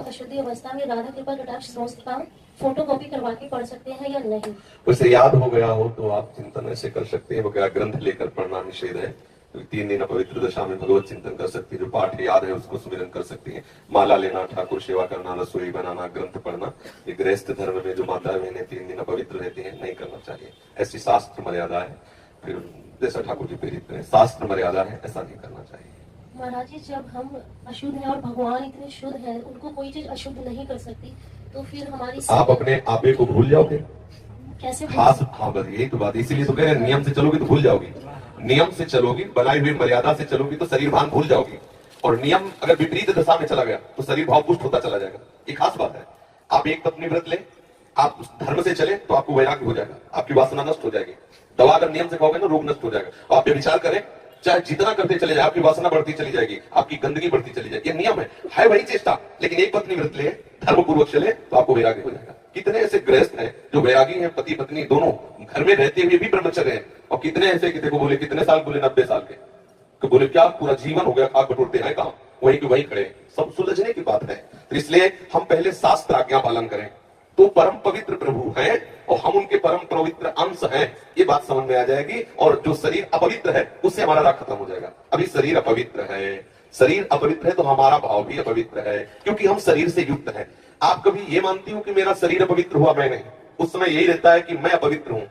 अशुद्धि अवस्था में राधा कृपा कटाक्ष स्तोत्र का फोटो कॉपी करवा के पढ़ सकते हैं या नहीं? उसे याद हो गया हो तो आप चिंतन ऐसे कर सकते हैं, वगैरह ग्रंथ लेकर पढ़ना निषेध है। तो 3 दिन पवित्र दशा में भगवत चिंतन कर सकती है, जो पाठ याद है उसको सुमिरन कर सकती है। माला लेना, ठाकुर सेवा करना, रसोई बनाना, ग्रंथ पढ़ना, ये गृहस्थ धर्म में जो माता बहनें 3 दिन पवित्र रहती है नहीं करना चाहिए। ऐसी शास्त्र मर्यादा है। फिर जैसा ठाकुर जी प्रेरित करें, शास्त्र मर्यादा है, ऐसा नहीं करना चाहिए। महाराज जी, जब हम अशुद्ध हैं और भगवान इतने शुद्ध हैं, उनको कोई चीज अशुद्ध नहीं कर सकती, तो फिर हमारी आप अपने आपे को भूल जाओगे कैसे? हाँ बस यही तो बात, इसीलिए तो कह रहे हैं नियम से चलोगे तो भूल जाओगी। नियम से चलोगी, बनाई हुई मर्यादा से चलोगी तो शरीर भान भूल जाओगी। और नियम अगर विपरीत दशा में चला गया तो शरीर भाव पुष्ट होता चला जाएगा। ये खास बात है। आप एक पत्नी व्रत ले, आप उस धर्म से चले तो आपको वैराग्य हो जाएगा, आपकी वासना नष्ट हो जाएगी। दवा अगर नियम से खाओगे ना, रोग नष्ट हो जाएगा। आप व्यभिचार करें, चाहे जितना करते चले जाए, आपकी वासना बढ़ती चली जाएगी, आपकी गंदगी बढ़ती चली जाएगी। ये नियम है वही चेष्टा। लेकिन एक पत्नी व्रत ले, धर्म पूर्वक चले तो आपको वैराग्य हो जाएगा। कितने ऐसे गृहस्थ हैं जो वैरागी हैं, पति पत्नी दोनों घर में रहते हुए भी ब्रह्मचर्य हैं। और कितने ऐसे कि देखो बोले कितने साल, बोले 90 साल के, तो बोले क्या पूरा जीवन हो गया, खाक बटोरते हैं कहा, वही के वही खड़े। सब सुलझने की बात है। तो इसलिए हम पहले शास्त्र आज्ञा पालन करें तो परम पवित्र प्रभु हैं और हम उनके परम पवित्र अंश हैं, ये बात समझ में आ जाएगी। और जो शरीर अपवित्र है उससे हमारा राग खत्म हो जाएगा। अभी शरीर अपवित्र है, शरीर अपवित्र है तो हमारा भाव भी अपवित्र है, क्योंकि हम शरीर से युक्त हैं। आप कभी ये मानती हो कि मेरा शरीर अपवित्र हुआ? मैं नहीं। उस समय यही रहता है कि मैं अपवित्र हूं,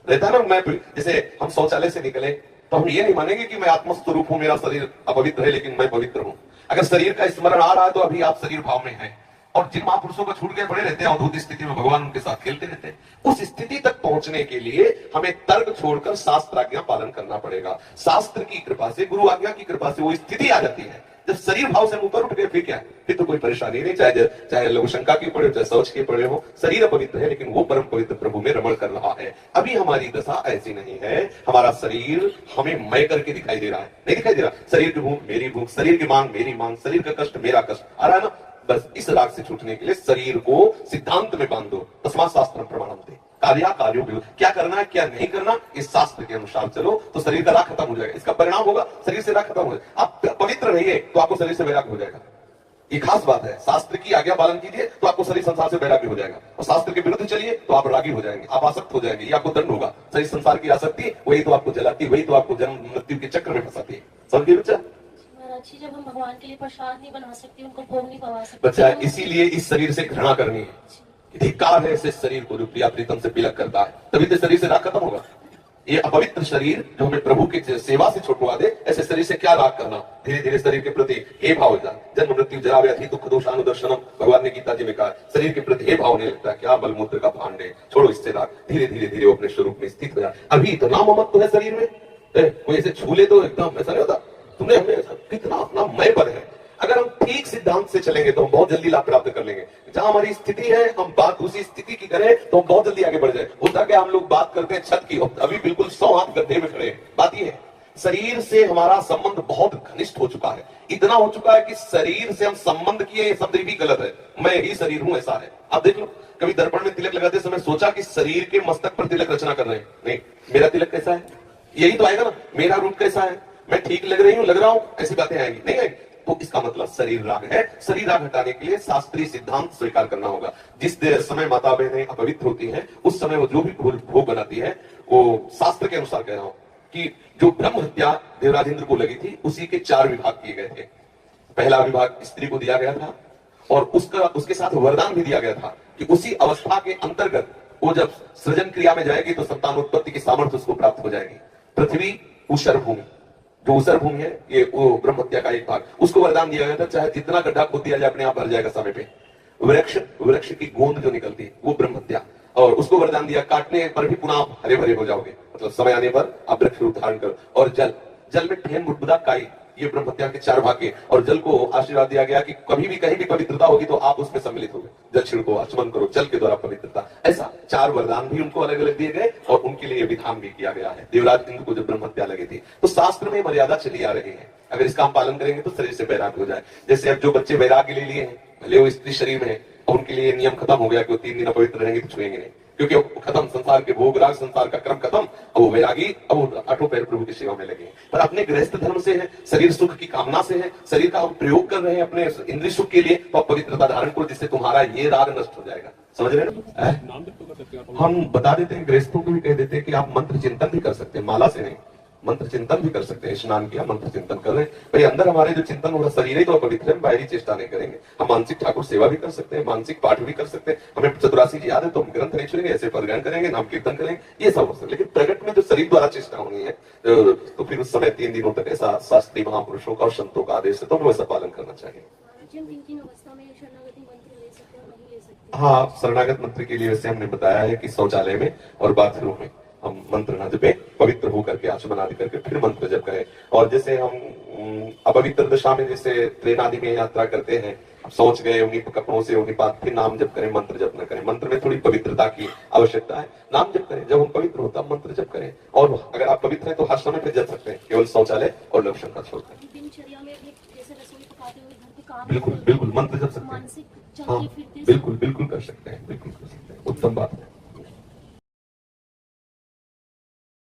रहता है ना। मैं जैसे हम शौचालय से निकले तो हम ये नहीं मानेंगे कि मैं आत्मस्वरूप हूं, मेरा शरीर अपवित्र है लेकिन मैं पवित्र हूं। अगर शरीर का स्मरण आ रहा है तो अभी आप शरीर भाव में हैं। और जिन महापुरुषों को छूट गए पड़े रहते हैं अवधूत स्थिति में, भगवान उनके साथ खेलते रहते हैं। उस स्थिति तक पहुंचने के लिए हमें तर्क छोड़कर शास्त्र आज्ञा पालन करना पड़ेगा। शास्त्र की कृपा से, गुरु आज्ञा की कृपा से वो स्थिति आ जाती है। जब शरीर भाव से ऊपर उठ गए फिर क्या है? फिर तो कोई परेशानी नहीं, चाहे लघु शंका की पड़े, चाहे शौच के पड़े हो। शरीर अपवित्र है लेकिन वो परम पवित्र प्रभु में रमण कर रहा है। अभी हमारी दशा ऐसी नहीं है। हमारा शरीर हमें मैं करके दिखाई दे रहा है, नहीं दिखाई दे रहा। शरीर की भूख मेरी भूख, शरीर की मांग मेरी मांग, शरीर का कष्ट मेरा कष्ट आ रहा है ना। बस इस राग से छूटने के लिए शरीर को सिद्धांत में बांध दो। तस्मात् शास्त्रम प्रमाणम ते कार्यों, क्या करना है क्या नहीं करना, इस शास्त्र के अनुसार चलो तो शरीर का राग खत्म हो जाएगा। इसका परिणाम होगा शरीर से राग खत्म हो जाएगा। आप पवित्र रहिए तो आपको शरीर से वैराग्य हो जाएगा। ये खास बात है। शास्त्र की आज्ञा पालन कीजिए तो आपको शरीर संसार से वैराग्य हो जाएगा। और शास्त्र के विरुद्ध चलिए तो आप रागी हो जाएंगे, आप आसक्त हो जाएंगे, ये आपको दंड होगा। शरीर संसार की आसक्ति वही तो आपको जलाती, वही तो आपको जन्म मृत्यु के चक्र में फंसाती है। समझिए बच्चा? अच्छी, जब हम भगवान के लिए प्रसाद नहीं बना सकते, उनको भोग नहीं पवा सकते बच्चा, इसीलिए इस शरीर से घृणा करनी है। धिक्कार है ऐसे शरीर को जो प्रिया प्रीतम से तिलक करता है, तभी तो शरीर से राग खत्म होगा। ये अपवित्र शरीर जो हमें प्रभु की सेवा से छुटवा दे, ऐसे शरीर से क्या राग करना। धीरे धीरे शरीर के प्रति हे भाव हो जाए। जन्म मृत्यु जरा व्याधि दुख दोष अनुदर्शनम, भगवान ने गीता जी में कहा, शरीर के प्रति हे भाव होने लगता है। क्या बलमूत्र का भांड है, छोड़ो इससे राग। धीरे धीरे धीरे अपने स्वरूप में स्थित हो जाए। अभी इतना ममत्व है शरीर में, कोई ऐसे छूले तो एकदम ऐसा नहीं होता। तुमने हमें कितना अपना मय पर है। अगर हम ठीक सिद्धांत से चलेंगे तो हम बहुत जल्दी लाभ प्राप्त कर लेंगे। जहां हमारी स्थिति है हम बात उसी स्थिति की करें तो हम बहुत जल्दी आगे बढ़ जाए। होता क्या, हम लोग बात करते हैं छत की, अभी बिल्कुल 100 हाथ गड्ढे में खड़े हैं। बात ये है, शरीर से हमारा संबंध बहुत घनिष्ठ हो चुका है। इतना हो चुका है कि शरीर से हम संबंध किए, ये शब्द भी गलत है। मैं ही शरीर हूं, ऐसा है। आप देख लो, कभी दर्पण में तिलक लगाते समय सोचा कि शरीर के मस्तक पर तिलक रचना कर रहे हैं? नहीं। मेरा तिलक कैसा है, यही तो आएगा ना। मेरा रूप कैसा है, मैं ठीक लग रही हूं, लग रहा हूं, ऐसी बातें आएंगी नहीं आएगी। तो इसका मतलब शरीर राग है। शरीर राग हटाने के लिए शास्त्रीय सिद्धांत स्वीकार करना होगा। जिस समय माता बहनें अपवित्र होती हैं उस समय वो जो भी भोग बनाती है वो शास्त्र के अनुसार कह रहा हूं कि जो ब्रह्म हत्या देवराजेंद्र को लगी थी उसी के 4 विभाग किए गए थे। पहला विभाग स्त्री को दिया गया था और उसके साथ वरदान भी दिया गया था कि उसी अवस्था के अंतर्गत वो जब सृजन क्रिया में जाएगी तो संतानोत्पत्ति की सामर्थ्य उसको प्राप्त हो जाएगी। पृथ्वी ऊषर भूमि, जो ऊषर भूमि है ये वो ब्रह्म हत्या का एक भाग, उसको वरदान दिया गया था। चाहे जितना गड्ढा खोद दिया जाए अपने आप भर जाएगा समय पे। वृक्ष की गोंद जो निकलती है वो ब्रह्म हत्या, और उसको वरदान दिया काटने पर भी पुनः आप हरे भरे हो जाओगे, मतलब समय आने पर आप वृक्ष रूप धारण करो। और जल में ठेन बुदबुदा काई, ये ब्रह्म हत्या के 4 भाग के। और जल को आशीर्वाद दिया गया कि कभी भी कहीं भी पवित्रता होगी तो आप उसमें सम्मिलित होगे। जल छिड़को, आचमन करो, जल के द्वारा पवित्रता। ऐसा 4 वरदान भी उनको अलग अलग दिए गए और उनके लिए विधान भी किया गया है। देवराज इंद्र को जब ब्रह्म हत्या लगी थी तो शास्त्र में मर्यादा चली आ रही है। अगर इसका हम पालन करेंगे तो शरीर से वैराग्य हो जाए। जैसे अब जो बच्चे वैराग्य ले लिए हैं, भले वो स्त्री शरीर में है, और उनके लिए नियम खत्म हो गया कि वो 3 दिन अपवित्र रहेंगे तो छुएंगे नहीं। क्योंकि अब खत्म संसार के भोग राग, संसार का क्रम खत्म। अब वो वैरागी, अब वो आठों पैर प्रभु की सेवा में लगे हैं। पर अपने गृहस्थ धर्म से है, शरीर सुख की कामना से है, शरीर का हम प्रयोग कर रहे हैं अपने इंद्रिय सुख के लिए, तो आप पवित्रता धारण करो, जिससे तुम्हारा ये राग नष्ट हो जाएगा। समझ रहे ना? हम बता देते हैं, गृहस्थों को भी कह देते हैं कि आप मंत्र चिंतन भी कर सकते हैं, माला से नहीं, मंत्र चिंतन भी कर सकते हैं। स्नान किया, मंत्र चिंतन कर रहे हैं, भाई अंदर हमारे जो चिंतन हो रहा, शरीर ही तो पवित्र है, बाहरी चेष्टा नहीं करेंगे। हम मानसिक ठाकुर सेवा भी कर सकते हैं, मानसिक पाठ भी कर सकते हैं। हमें चतुरासी की याद है तो हम ग्रंथ नहीं छुएंगे, ऐसे पदगान करेंगे, नाम कीर्तन करेंगे, ये सब हो सकता है। लेकिन प्रगट में जो शरीर द्वारा चेष्टा होनी है, तो फिर उस समय 3 दिनों तक ऐसा शास्त्रीय महापुरुषों का और संतों का आदेश है, तो हमें वैसा पालन करना चाहिए। अवस्था में शरणागति मंत्र ले सकते हैं, नहीं ले सकते? हाँ, शरणागत मंत्र के लिए वैसे हमने बताया है कि शौचालय में और बाथरूम में हम मंत्र न जपे, पवित्र होकर के आचमन आदि करके फिर मंत्र जप करें। और जैसे हम अपवित्र दशा में जैसे ट्रेन आदि में यात्रा करते हैं, सोच गए उन्हीं कपड़ों से, उन्हीं बात, फिर नाम जप करें, मंत्र जप न करें। मंत्र में थोड़ी पवित्रता की आवश्यकता है, नाम जप करें। जब हम पवित्र होता है मंत्र जप करें। और अगर आप पवित्र हैं तो हर समय फिर जप सकते हैं, केवल शौचालय और लक्षण का छोड़कर। दिनचर्या में भी जैसे रसोई पकाते हुए घर के काम, बिल्कुल बिल्कुल मंत्र जप सकते हैं। मानसिक हाँ चलते फिरते बिल्कुल बिल्कुल कर सकते हैं, बिल्कुल कर सकते हैं, उत्तम बात है।